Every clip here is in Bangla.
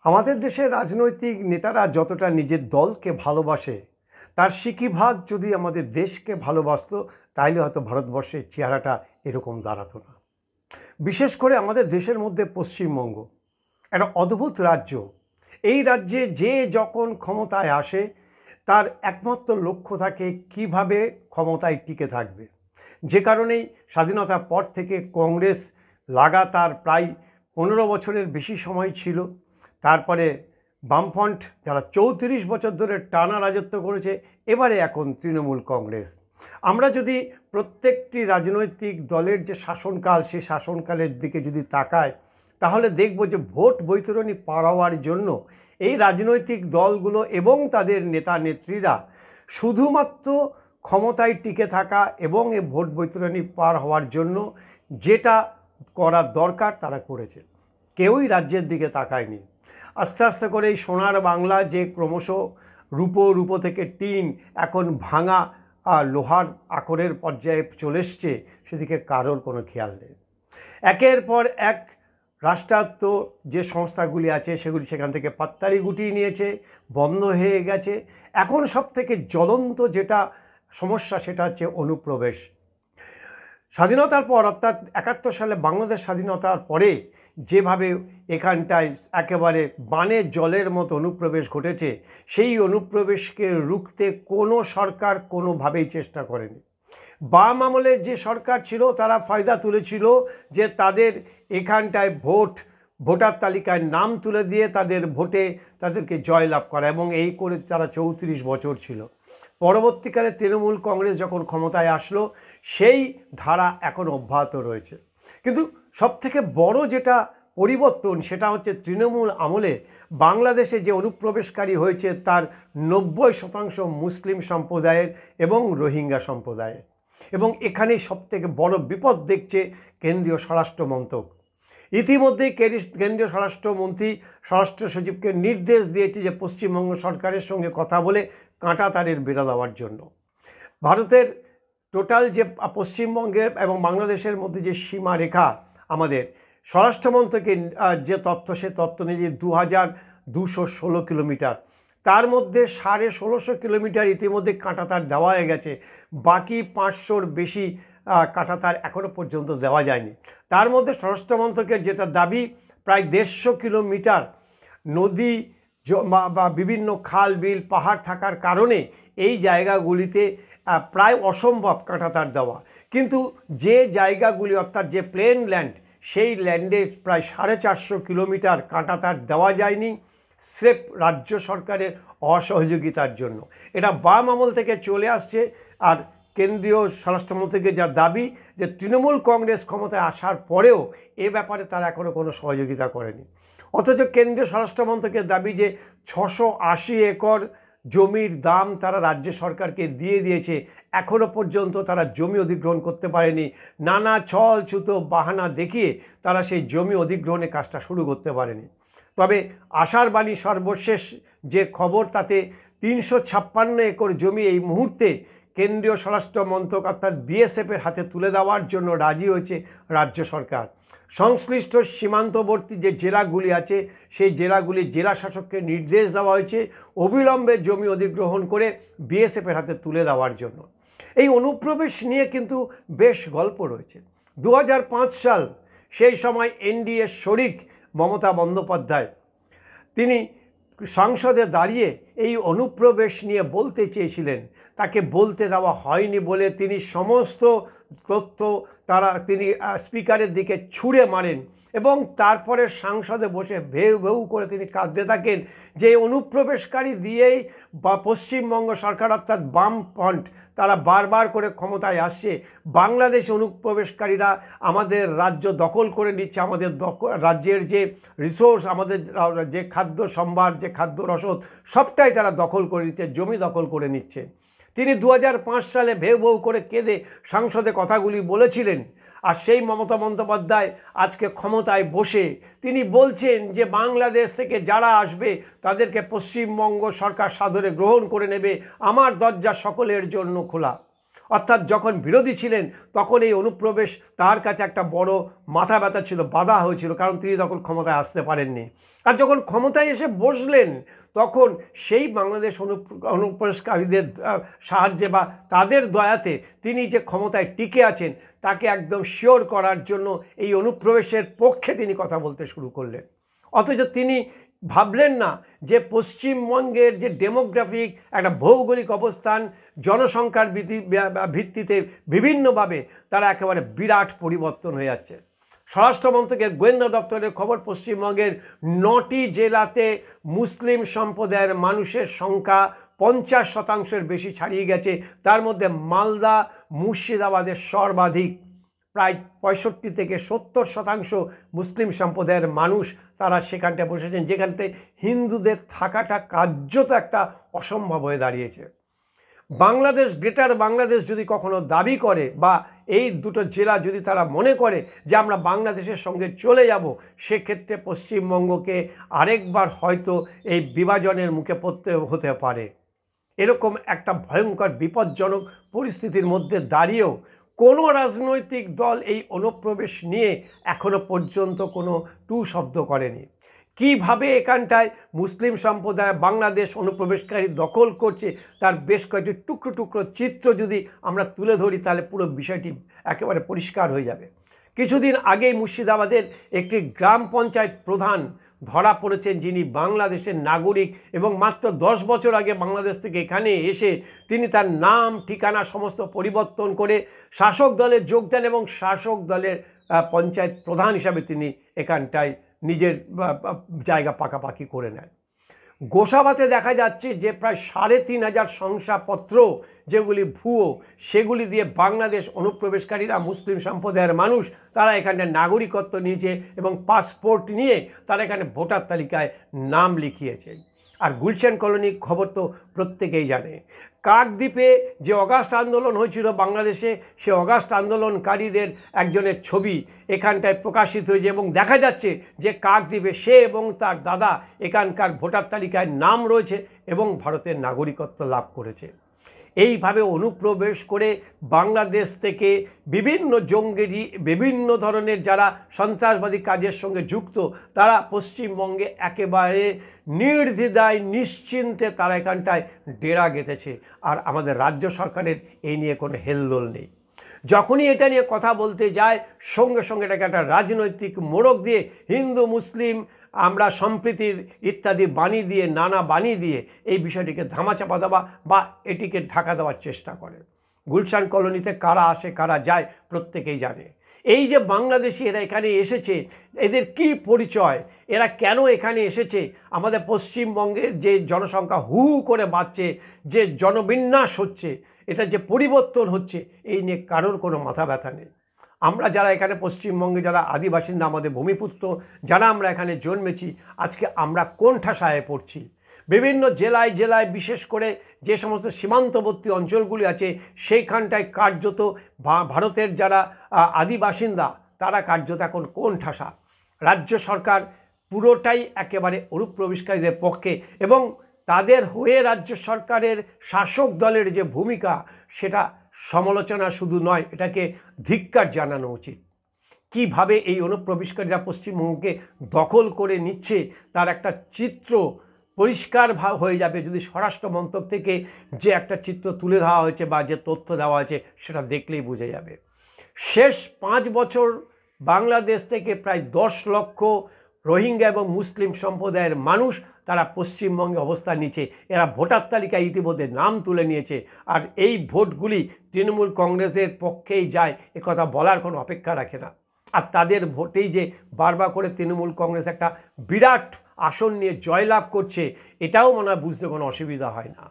আমাদের দেশের রাজনৈতিক নেতারা যতটা নিজের দলকে ভালোবাসে তার সিকিভাগ যদি আমাদের দেশকে ভালোবাসতো তাইলে হয়তো ভারতবর্ষের চেহারাটা এরকম দাঁড়াতো না। বিশেষ করে আমাদের দেশের মধ্যে পশ্চিমবঙ্গ একটা অদ্ভুত রাজ্য। এই রাজ্যে যে যখন ক্ষমতায় আসে তার একমাত্র লক্ষ্য থাকে কিভাবে ক্ষমতায় টিকে থাকবে। যে কারণেই স্বাধীনতার পর থেকে কংগ্রেস লাগাতার প্রায় 15 বছরের বেশি সময় ছিল। তারপরে বামফ্রন্ট যারা 34 বছর ধরে টানা রাজত্ব করেছে, এবারে এখন তৃণমূল কংগ্রেস। আমরা যদি প্রত্যেকটি রাজনৈতিক দলের যে শাসনকাল সেই শাসনকালের দিকে যদি তাকাই তাহলে দেখব যে ভোট বৈতরণী পার হওয়ার জন্য এই রাজনৈতিক দলগুলো এবং তাদের নেতা নেত্রীরা শুধুমাত্র ক্ষমতায় টিকে থাকা এবং এই ভোট বৈতরণী পার হওয়ার জন্য যেটা করার দরকার তারা করেছে। কেউই রাজ্যের দিকে তাকায়নি। আস্তে আস্তে করে এই সোনার বাংলা যে ক্রমশ রূপো থেকে টিন এখন ভাঙা লোহার আকরের পর্যায়ে চলে এসছে, সেদিকে কারোর কোনো খেয়াল নেই। একের পর এক রাষ্ট্রায়ত্ত যে সংস্থাগুলি আছে সেগুলি সেখান থেকে পাত্তারি গুটিয়ে নিয়েছে, বন্ধ হয়ে গেছে। এখন সবথেকে জ্বলন্ত যেটা সমস্যা সেটা হচ্ছে অনুপ্রবেশ। স্বাধীনতার পর অর্থাৎ 71 সালে বাংলাদেশ স্বাধীনতার পরে যেভাবে এখানটায় একেবারে বানের জলের মতো অনুপ্রবেশ ঘটেছে, সেই অনুপ্রবেশকে রুখতে কোনো সরকার কোনোভাবেই চেষ্টা করেনি। বাম আমলের যে সরকার ছিল তারা ফায়দা তুলেছিল যে তাদের এখানটায় ভোটার তালিকায় নাম তুলে দিয়ে তাদের ভোটে তাদেরকে জয়লাভ করা, এবং এই করে তারা 34 বছর ছিল। পরবর্তীকালে তৃণমূল কংগ্রেস যখন ক্ষমতায় আসলো সেই ধারা এখন অব্যাহত রয়েছে। কিন্তু সবথেকে বড় যেটা পরিবর্তন সেটা হচ্ছে তৃণমূল আমলে বাংলাদেশে যে অনুপ্রবেশকারী হয়েছে তার 90% মুসলিম সম্প্রদায়ের এবং রোহিঙ্গা সম্প্রদায়ের। এবং এখানেই সবথেকে বড় বিপদ দেখছে কেন্দ্রীয় স্বরাষ্ট্র মন্ত্রক। ইতিমধ্যেই কেন্দ্রীয় স্বরাষ্ট্রমন্ত্রী স্বরাষ্ট্র সচিবকে নির্দেশ দিয়েছে যে পশ্চিমবঙ্গ সরকারের সঙ্গে কথা বলে কাঁটা তারের বেড়া দেওয়ার জন্য। ভারতের টোটাল যে পশ্চিমবঙ্গের এবং বাংলাদেশের মধ্যে যে সীমারেখা, আমাদের স্বরাষ্ট্রমন্ত্রকের যে তথ্য সে তথ্য অনুযায়ী 2216 কিলোমিটার, তার মধ্যে 1650 কিলোমিটার ইতিমধ্যে কাঁটাতার দেওয়া হয়ে গেছে। বাকি 500-র বেশি কাঁটাতার এখনও পর্যন্ত দেওয়া যায়নি। তার মধ্যে স্বরাষ্ট্রমন্ত্রকের যেটা দাবি প্রায় 150 কিলোমিটার নদী বা বিভিন্ন খাল বিল পাহাড় থাকার কারণে এই জায়গাগুলিতে প্রায় অসম্ভব কাঁটাতার দেওয়া। কিন্তু যে জায়গাগুলি অর্থাৎ যে প্লেন ল্যান্ড, সেই ল্যান্ডে প্রায় 450 কিলোমিটার কাঁটাতার দেওয়া যায়নি স্রেফ রাজ্য সরকারের অসহযোগিতার জন্য। এটা বাম আমল থেকে চলে আসছে। আর কেন্দ্রীয় স্বরাষ্ট্রমন্ত্রীকে যা দাবি যে তৃণমূল কংগ্রেস ক্ষমতায় আসার পরেও এ ব্যাপারে তারা এখনও কোনো সহযোগিতা করেনি। অথচ কেন্দ্রীয় স্বরাষ্ট্রমন্ত্রকের দাবি যে 680 একর জমির দাম তারা রাজ্য সরকারকে দিয়ে দিয়েছে, এখনও পর্যন্ত তারা জমি অধিগ্রহণ করতে পারেনি। নানা ছল ছুতো বাহানা দেখিয়ে তারা সেই জমি অধিগ্রহণের কাজটা শুরু করতে পারেনি। তবে আশার বাণী সর্বশেষ যে খবর, তাতে 356 একর জমি এই মুহূর্তে কেন্দ্রীয় স্বরাষ্ট্র মন্ত্রক অর্থাৎ বিএসএফের হাতে তুলে দেওয়ার জন্য রাজি হয়েছে রাজ্য সরকার। সংশ্লিষ্ট সীমান্তবর্তী যে জেলাগুলি আছে সেই জেলাগুলির জেলা শাসককে নির্দেশ দেওয়া হয়েছে অবিলম্বে জমি অধিগ্রহণ করে বিএসএফের হাতে তুলে দেওয়ার জন্য। এই অনুপ্রবেশ নিয়ে কিন্তু বেশ গল্প রয়েছে। 2005 সাল, সেই সময় এনডিএ শরিক মমতা বন্দ্যোপাধ্যায় তিনি সংসদে দাঁড়িয়ে এই অনুপ্রবেশ নিয়ে বলতে চেয়েছিলেন, তাকে বলতে দেওয়া হয়নি বলে তিনি সমস্ত তথ্য তিনি স্পিকারের দিকে ছুঁড়ে মারেন এবং তারপরে সংসদে বসে ভেউ ভেউ করে তিনি কাঁদতে থাকেন যে অনুপ্রবেশকারী দিয়েই বা পশ্চিমবঙ্গ সরকার অর্থাৎ বামফ্রন্ট তারা বারবার করে ক্ষমতায় আসছে। বাংলাদেশ অনুপ্রবেশকারীরা আমাদের রাজ্য দখল করে নিচ্ছে, আমাদের রাজ্যের যে রিসোর্স, আমাদের যে খাদ্য সম্ভার, যে খাদ্য রসদ সবটাই তারা দখল করে নিচ্ছে, জমি দখল করে নিচ্ছে। তিনি 2005 সালে ভেউ ভেউ করে কেঁদে সংসদে কথাগুলি বলেছিলেন। আর সেই মমতা বন্দ্যোপাধ্যায় আজকে ক্ষমতায় বসে তিনি বলছেন যে বাংলাদেশ থেকে যারা আসবে তাদেরকে পশ্চিমবঙ্গ সরকার সাদরে গ্রহণ করে নেবে, আমার দরজা সকলের জন্য খোলা। অর্থাৎ যখন বিরোধী ছিলেন তখন এই অনুপ্রবেশ তার কাছে একটা বড় মাথা ব্যথা ছিল, বাধা হয়েছিল, কারণ তিনি তখন ক্ষমতায় আসতে পারেননি। আর যখন ক্ষমতায় এসে বসলেন তখন সেই বাংলাদেশ অনুপ্রবেশকারীদের সাহায্যে বা তাদের দয়াতে তিনি যে ক্ষমতায় টিকে আছেন তাকে একদম শিওর করার জন্য এই অনুপ্রবেশের পক্ষে তিনি কথা বলতে শুরু করলেন। অথচ তিনি ভাবলেন না যে পশ্চিমবঙ্গের যে ডেমোগ্রাফিক একটা ভৌগোলিক অবস্থান, জনসংখ্যার ভিত্তিতে বিভিন্নভাবে তারা একেবারে বিরাট পরিবর্তন হয়ে যাচ্ছে। স্বরাষ্ট্র মন্ত্রকের গোয়েন্দা দপ্তরের খবর, পশ্চিমবঙ্গের 9টি জেলাতে মুসলিম সম্প্রদায়ের মানুষের সংখ্যা 50% বেশি ছাড়িয়ে গেছে। তার মধ্যে মালদা, মুর্শিদাবাদের সর্বাধিক, প্রায় 65 থেকে 70% মুসলিম সম্প্রদায়ের মানুষ তারা সেখানটায় বসেছেন, যেখানতে হিন্দুদের থাকাটা কার্যত একটা অসম্ভব হয়ে দাঁড়িয়েছে। বাংলাদেশ, গ্রেটার বাংলাদেশ যদি কখনো দাবি করে বা এই দুটো জেলা যদি তারা মনে করে যে আমরা বাংলাদেশের সঙ্গে চলে যাব, সেক্ষেত্রে পশ্চিমবঙ্গকে আরেকবার হয়তো এই বিভাজনের মুখে পড়তে হতে পারে। এরকম একটা ভয়ঙ্কর বিপজ্জনক পরিস্থিতির মধ্যে দাঁড়িয়েও কোনো রাজনৈতিক দল এই অনুপ্রবেশ নিয়ে এখনো পর্যন্ত কোনো টু শব্দ করেনি। কিভাবে এখানটায় মুসলিম সম্প্রদায় বাংলাদেশ অনুপ্রবেশকারী দখল করছে তার বেশ কয়েকটি টুকরো টুকরো চিত্র যদি আমরা তুলে ধরি তাহলে পুরো বিষয়টি একেবারে পরিষ্কার হয়ে যাবে। কিছুদিন আগেই মুর্শিদাবাদের একটি গ্রাম পঞ্চায়েত প্রধান ধরা পড়েছেন, যিনি বাংলাদেশের নাগরিক এবং মাত্র 10 বছর আগে বাংলাদেশ থেকে এখানে এসে তিনি তার নাম ঠিকানা সমস্ত পরিবর্তন করে শাসক দলে যোগ দেন এবং শাসক দলের পঞ্চায়েত প্রধান হিসাবে তিনি এখানটায় নিজের জায়গা পাকাপাকি করে নেন। গোসাবাতে দেখা যাচ্ছে যে প্রায় 3500 শংসাপত্র যেগুলি ভুয়ো, সেগুলি দিয়ে বাংলাদেশ অনুপ্রবেশকারীরা, মুসলিম সম্প্রদায়ের মানুষ, তারা এখানে নাগরিকত্ব নিয়েছে এবং পাসপোর্ট নিয়ে তারা এখানে ভোটার তালিকায় নাম লিখিয়েছে। আর গুলশান কলোনি খবর তো প্রত্যেকেই জানে। কাকদ্বীপে যে অগাস্ট আন্দোলন হয়েছিল বাংলাদেশে, সে অগাস্ট আন্দোলনকারীদের একজনের ছবি এখানটায় প্রকাশিত হয়েছে এবং দেখা যাচ্ছে যে কাকদ্বীপে সে এবং তার দাদা এখানকার ভোটার তালিকায় নাম রয়েছে এবং ভারতের নাগরিকত্ব লাভ করেছে। এইভাবে অনুপ্রবেশ করে বাংলাদেশ থেকে বিভিন্ন জঙ্গি, বিভিন্ন ধরনের যারা সন্ত্রাসবাদী কাজের সঙ্গে যুক্ত, তারা পশ্চিমবঙ্গে একেবারে নির্দ্বিধায় নিশ্চিন্তে তারা এখানটায় ডেরা গেঁথেছে। আর আমাদের রাজ্য সরকারের এই নিয়ে কোনো হেলদোল নেই। যখনই এটা নিয়ে কথা বলতে যায় সঙ্গে সঙ্গে এটাকে একটা রাজনৈতিক মোড়ক দিয়ে হিন্দু মুসলিম আমরা সম্প্রীতির ইত্যাদি বাণী দিয়ে, নানা বাণী দিয়ে এই বিষয়টিকে ধামাচাপা দেওয়া বা এটিকে ঢাকা দেওয়ার চেষ্টা করে। গুলশান কলোনিতে কারা আসে কারা যায় প্রত্যেকেই জানে। এই যে বাংলাদেশি এরা এখানে এসেছে, এদের কি পরিচয়, এরা কেন এখানে এসেছে, আমাদের পশ্চিমবঙ্গের যে জনসংখ্যা হু হু করে বাড়ছে, যে জনবিন্যাস হচ্ছে, এটা যে পরিবর্তন হচ্ছে, এই নিয়ে কারোর কোনো মাথা ব্যথা নেই। আমরা যারা এখানে পশ্চিমবঙ্গে যারা আদিবাসিন্দা, আমাদের ভূমিপুত্র যারা আমরা এখানে জন্মেছি, আজকে আমরা কোন ঠাসায় পড়ছি। বিভিন্ন জেলায় জেলায় বিশেষ করে যে সমস্ত সীমান্তবর্তী অঞ্চলগুলি আছে সেইখানটায় কার্যত ভারতের যারা আদিবাসিন্দা তারা কার্যত এখন কোন ঠাসা। রাজ্য সরকার পুরোটাই একেবারে অনুপ্রবেশকারীদের পক্ষে এবং তাদের হয়ে রাজ্য সরকারের শাসক দলের যে ভূমিকা, সেটা সমালোচনা শুধু নয়, এটাকে ধিক্কার জানানো উচিত। কিভাবে এই অনুপ্রবেশকারীরা পশ্চিমবঙ্গকে দখল করে নিচ্ছে তার একটা চিত্র পরিষ্কার হয়ে যাবে যদি স্বরাষ্ট্র মন্ত্রক থেকে যে একটা চিত্র তুলে দেওয়া হয়েছে বা যে তথ্য দেওয়া হয়েছে সেটা দেখলেই বোঝা যাবে। শেষ 5 বছর বাংলাদেশ থেকে প্রায় 10 লক্ষ রোহিঙ্গা এবং মুসলিম সম্প্রদায়ের মানুষ তারা পশ্চিমবঙ্গে অবস্থান নিচ্ছে। এরা ভোটার তালিকায় ইতিমধ্যে নাম তুলে নিয়েছে। আর এই ভোটগুলি তৃণমূল কংগ্রেসের পক্ষেই যায় একথা বলার কোনো অপেক্ষা রাখে না। আর তাদের ভোটেই যে বারবার করে তৃণমূল কংগ্রেস একটা বিরাট আসন নিয়ে জয়লাভ করছে, এটাও মনে হয় বুঝতে কোনো অসুবিধা হয় না।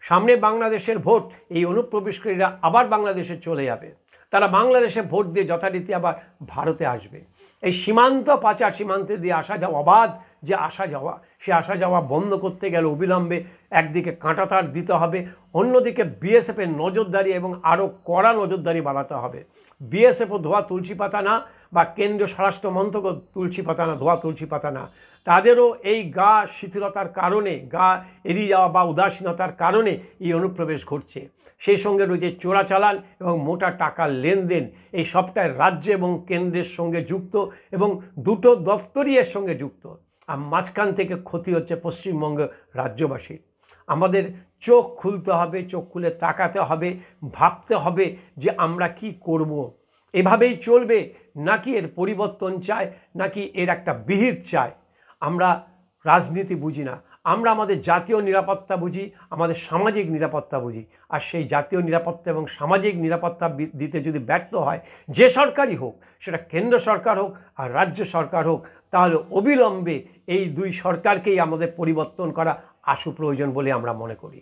সামনে বাংলাদেশের ভোট, এই অনুপ্রবেশকারীরা আবার বাংলাদেশে চলে যাবে, তারা বাংলাদেশে ভোট দিয়ে যথারীতি আবার ভারতে আসবে। এই সীমান্ত পাচার, সীমান্তে দিয়ে আসা যাওয়া, অবাধ যে আসা যাওয়া, সে আসা যাওয়া বন্ধ করতে গেলে অবিলম্বে একদিকে কাঁটাতার দিতে হবে, অন্যদিকে বিএসএফের নজরদারি এবং আরও কড়া নজরদারি বাড়াতে হবে। বিএসএফও ধোয়া তুলসী পাতা না, বা কেন্দ্রীয় স্বরাষ্ট্র মন্ত্রকও তুলসী পাতা না, ধোয়া তুলসী পাতা না। তাদেরও এই গা শিথিলতার কারণে, গা এড়িয়ে যাওয়া বা উদাসীনতার কারণে এই অনুপ্রবেশ ঘটছে। সেই সঙ্গে রয়েছে চোরাচালান এবং মোটা টাকার লেনদেন। এই সবটাই রাজ্য এবং কেন্দ্রের সঙ্গে যুক্ত এবং দুটো দপ্তরই এর সঙ্গে যুক্ত। আর মাঝখান থেকে ক্ষতি হচ্ছে পশ্চিমবঙ্গ রাজ্যবাসীর। আমাদের চোখ খুলতে হবে, চোখ খুলে তাকাতে হবে, ভাবতে হবে যে আমরা কি করব। এভাবেই চলবে নাকি এর পরিবর্তন চায়, নাকি এর একটা বিহিত চায়। আমরা রাজনীতি বুঝি না, আমরা আমাদের জাতীয় নিরাপত্তা বুঝি, আমাদের সামাজিক নিরাপত্তা বুঝি। আর সেই জাতীয় নিরাপত্তা এবং সামাজিক নিরাপত্তা দিতে যদি ব্যর্থ হয় যে সরকারই হোক, সেটা কেন্দ্র সরকার হোক আর রাজ্য সরকার হোক, তাহলে অবিলম্বে এই দুই সরকারকেই আমাদের পরিবর্তন করা আশু প্রয়োজন বলে আমরা মনে করি।